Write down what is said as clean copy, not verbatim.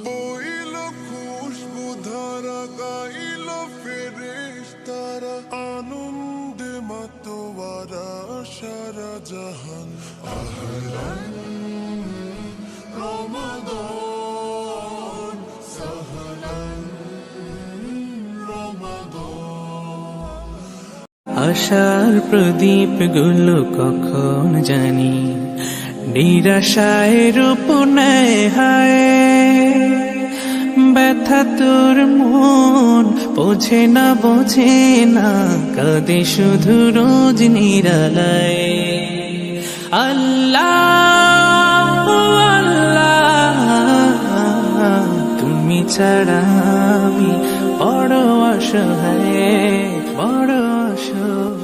বইল খুশবু ধারা গাইল ফেরেশতারা আনন্দে মাতোয়ারা সারা জাহান আহলান রমাদান সাহলান রমাদান। আশার প্রদীপ গুলো কখন জানি নিরাশায় রূপ নেয় হায়, ব্যথা তোর মন বোঝে না কাঁদে শুধু রোজ নিরালায়। আল্লাহ আল্লাহ তুমি ছাড়া আমি বড় অসহায়, বড় অসহায়।